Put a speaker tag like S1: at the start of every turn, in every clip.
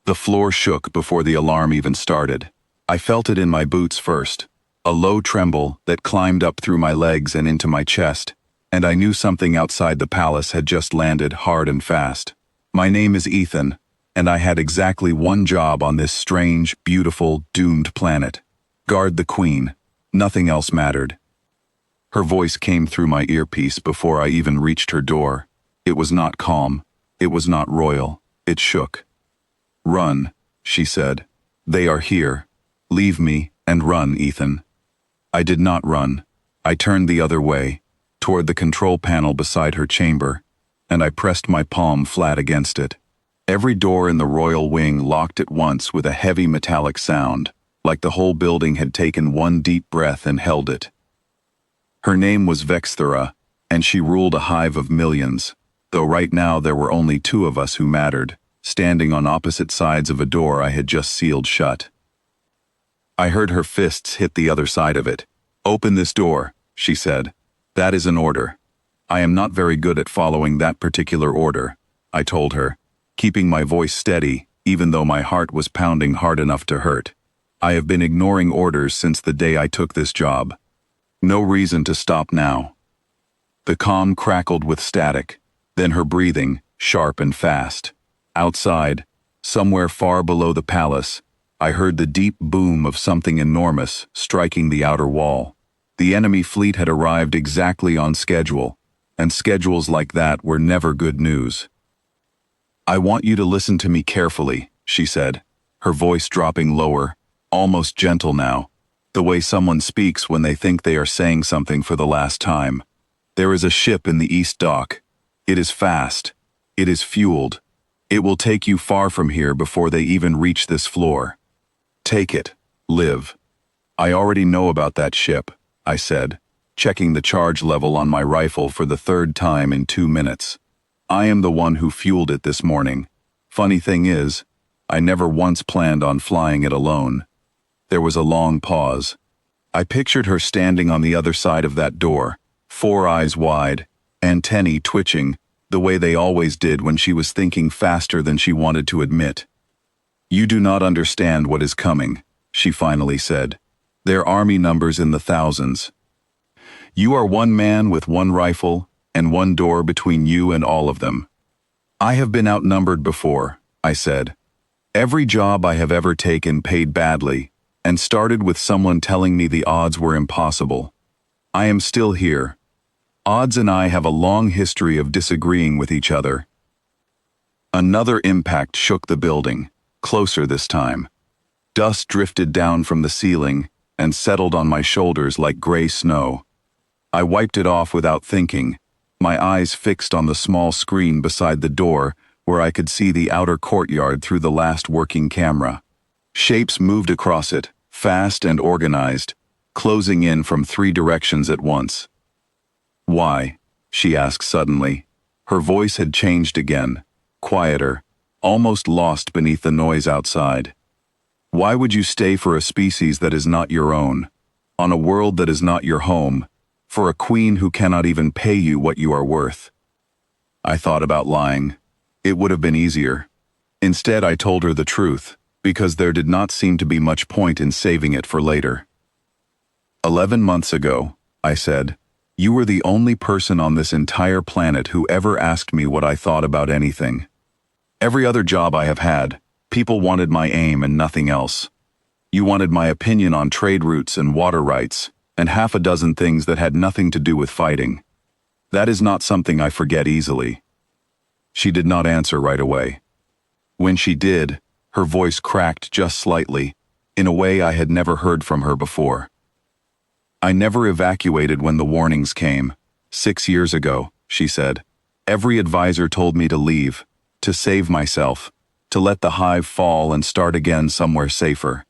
S1: The floor shook before the alarm even started. I felt it in my boots first, a low tremble that climbed up through my legs and into my chest, and I knew something outside the palace had just landed hard and fast. My name is Ethan, and I had exactly one job on this strange, beautiful, doomed planet. Guard the queen. Nothing else mattered. Her voice came through my earpiece before I even reached her door. It was not calm. It was not royal. It shook. "Run," she said. "They are here. Leave me and run, Ethan." I did not run. I turned the other way, toward the control panel beside her chamber, and I pressed my palm flat against it. Every door in the royal wing locked at once with a heavy metallic sound, like the whole building had taken one deep breath and held it. Her name was Vexthera, and she ruled a hive of millions, though right now there were only two of us who mattered, standing on opposite sides of a door I had just sealed shut. I heard her fists hit the other side of it. "Open this door," she said. "That is an order." "I am not very good at following that particular order," I told her, keeping my voice steady, even though my heart was pounding hard enough to hurt. "I have been ignoring orders since the day I took this job. No reason to stop now." The comm crackled with static, then her breathing, sharp and fast. Outside, somewhere far below the palace, I heard the deep boom of something enormous striking the outer wall. The enemy fleet had arrived exactly on schedule, and schedules like that were never good news. "I want you to listen to me carefully," she said, her voice dropping lower, almost gentle now, the way someone speaks when they think they are saying something for the last time. "There is a ship in the East Dock. It is fast. It is fueled. It will take you far from here before they even reach this floor. Take it. Live." "I already know about that ship," I said, checking the charge level on my rifle for the third time in 2 minutes. "I am the one who fueled it this morning. Funny thing is, I never once planned on flying it alone." There was a long pause. I pictured her standing on the other side of that door, 4 eyes wide, antennae twitching, the way they always did when she was thinking faster than she wanted to admit. "You do not understand what is coming," she finally said. "Their army numbers in the thousands. You are one man with one rifle and one door between you and all of them." "I have been outnumbered before," I said. "Every job I have ever taken paid badly, and started with someone telling me the odds were impossible. I am still here. Odds and I have a long history of disagreeing with each other." Another impact shook the building, closer this time. Dust drifted down from the ceiling and settled on my shoulders like gray snow. I wiped it off without thinking, my eyes fixed on the small screen beside the door where I could see the outer courtyard through the last working camera. Shapes moved across it, fast and organized, closing in from 3 directions at once. "Why?" she asked suddenly. Her voice had changed again, quieter, almost lost beneath the noise outside. "Why would you stay for a species that is not your own, on a world that is not your home, for a queen who cannot even pay you what you are worth?" I thought about lying. It would have been easier. Instead, I told her the truth, because there did not seem to be much point in saving it for later. 11 months ago, I said, you were the only person on this entire planet who ever asked me what I thought about anything. Every other job I have had, people wanted my aim and nothing else. You wanted my opinion on trade routes and water rights, and half a dozen things that had nothing to do with fighting. That is not something I forget easily. She did not answer right away. When she did, her voice cracked just slightly, in a way I had never heard from her before. "I never evacuated when the warnings came. 6 years ago," she said. "Every advisor told me to leave, to save myself, to let the hive fall and start again somewhere safer.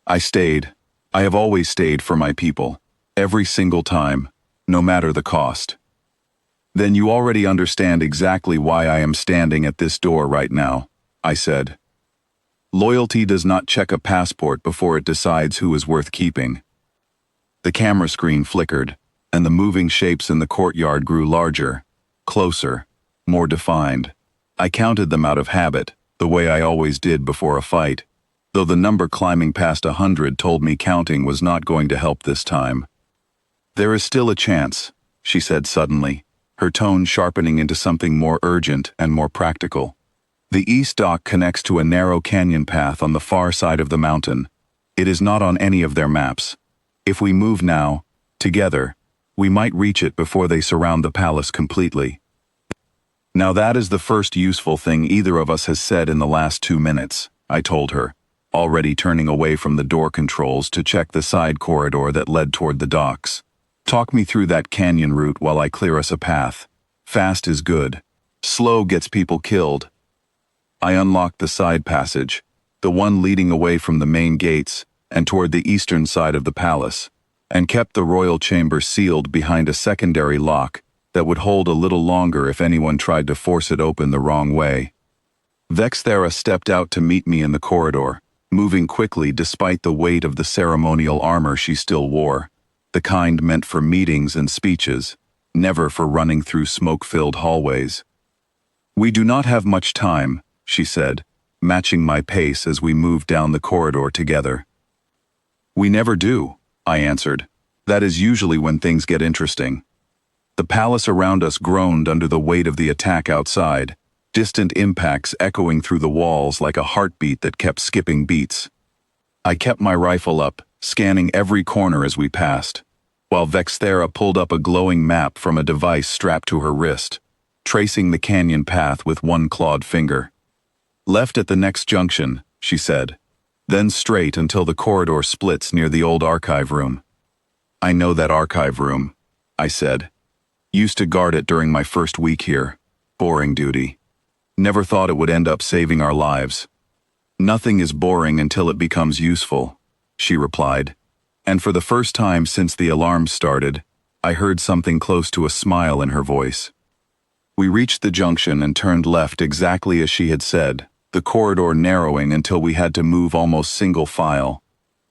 S1: I stayed. I have always stayed for my people, every single time, no matter the cost." "Then you already understand exactly why I am standing at this door right now," I said. "Loyalty does not check a passport before it decides who is worth keeping." The camera screen flickered, and the moving shapes in the courtyard grew larger, closer, more defined. I counted them out of habit, the way I always did before a fight, though the number climbing past 100 told me counting was not going to help this time. "There is still a chance," she said suddenly, her tone sharpening into something more urgent and more practical. "The east dock connects to a narrow canyon path on the far side of the mountain. It is not on any of their maps. If we move now, together, we might reach it before they surround the palace completely." Now that is the first useful thing either of us has said in the last 2 minutes, I told her, already turning away from the door controls to check the side corridor that led toward the docks. "Talk me through that canyon route while I clear us a path. Fast is good. Slow gets people killed." I unlocked the side passage, the one leading away from the main gates and toward the eastern side of the palace, and kept the royal chamber sealed behind a secondary lock that would hold a little longer if anyone tried to force it open the wrong way. Vexthera stepped out to meet me in the corridor, moving quickly despite the weight of the ceremonial armor she still wore, the kind meant for meetings and speeches, never for running through smoke-filled hallways. "We do not have much time," she said, matching my pace as we moved down the corridor together. "We never do," I answered. "That is usually when things get interesting." The palace around us groaned under the weight of the attack outside, distant impacts echoing through the walls like a heartbeat that kept skipping beats. I kept my rifle up, scanning every corner as we passed, while Vexthera pulled up a glowing map from a device strapped to her wrist, tracing the canyon path with one clawed finger. "Left at the next junction," she said, "then straight until the corridor splits near the old archive room." "I know that archive room," I said. "Used to guard it during my first week here. Boring duty. Never thought it would end up saving our lives." "Nothing is boring until it becomes useful," she replied, and for the first time since the alarm started, I heard something close to a smile in her voice. We reached the junction and turned left exactly as she had said, the corridor narrowing until we had to move almost single file,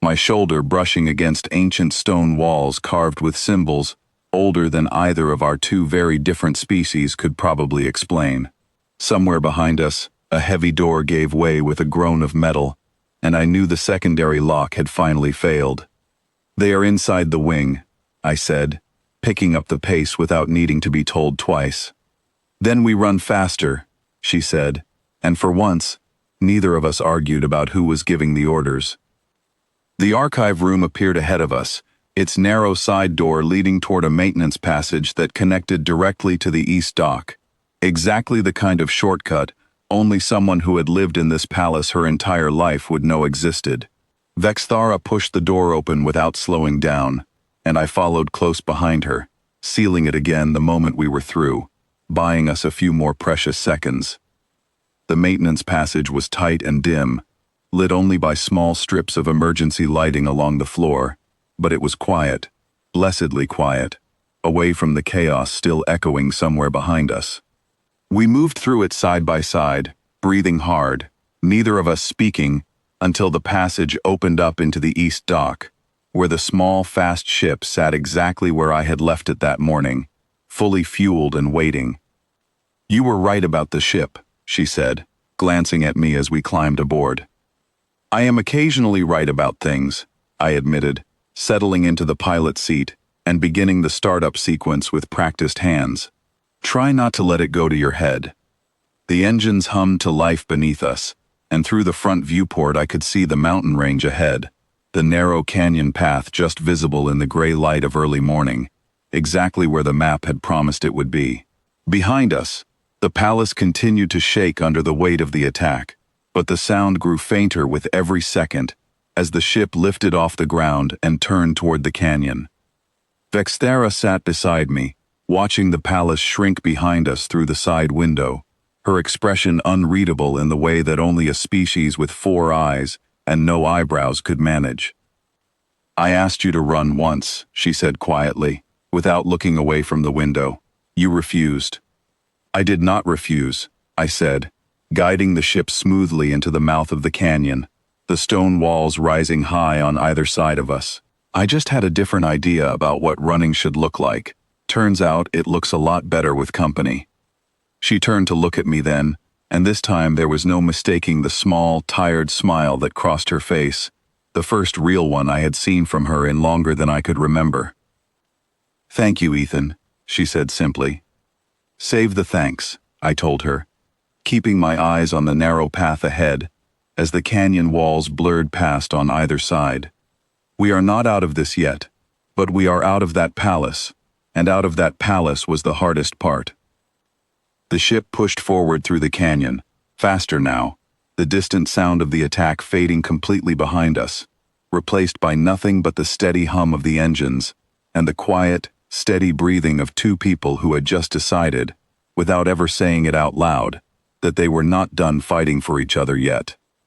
S1: my shoulder brushing against ancient stone walls carved with symbols older than either of our two very different species could probably explain. Somewhere behind us, a heavy door gave way with a groan of metal, and I knew the secondary lock had finally failed. "They are inside the wing," I said, picking up the pace without needing to be told twice. "Then we run faster," she said, and for once, neither of us argued about who was giving the orders. The archive room appeared ahead of us, its narrow side door leading toward a maintenance passage that connected directly to the east dock. Exactly the kind of shortcut only someone who had lived in this palace her entire life would know existed. Vexthara pushed the door open without slowing down, and I followed close behind her, sealing it again the moment we were through, buying us a few more precious seconds. The maintenance passage was tight and dim, lit only by small strips of emergency lighting along the floor, but it was quiet, blessedly quiet, away from the chaos still echoing somewhere behind us. We moved through it side by side, breathing hard, neither of us speaking, until the passage opened up into the east dock, where the small, fast ship sat exactly where I had left it that morning, fully fueled and waiting. "You were right about the ship," she said, glancing at me as we climbed aboard. "I am occasionally right about things," I admitted, settling into the pilot seat and beginning the startup sequence with practiced hands. "Try not to let it go to your head." The engines hummed to life beneath us, and through the front viewport I could see the mountain range ahead, the narrow canyon path just visible in the gray light of early morning, exactly where the map had promised it would be. Behind us, the palace continued to shake under the weight of the attack, but the sound grew fainter with every second as the ship lifted off the ground and turned toward the canyon. Vexthera sat beside me, watching the palace shrink behind us through the side window, her expression unreadable in the way that only a species with 4 eyes and no eyebrows could manage. "I asked you to run once," she said quietly, without looking away from the window. "You refused." "I did not refuse," I said, guiding the ship smoothly into the mouth of the canyon, the stone walls rising high on either side of us. "I just had a different idea about what running should look like. Turns out it looks a lot better with company." She turned to look at me then, And this time there was no mistaking the small, tired smile that crossed her face, the first real one I had seen from her in longer than I could remember. "Thank you, Ethan," she said simply. "Save the thanks," I told her, keeping my eyes on the narrow path ahead, as the canyon walls blurred past on either side. "We are not out of this yet, but we are out of that palace, and out of that palace was the hardest part." The ship pushed forward through the canyon, faster now, the distant sound of the attack fading completely behind us, replaced by nothing but the steady hum of the engines, and the quiet, steady breathing of two people who had just decided, without ever saying it out loud, that they were not done fighting for each other yet.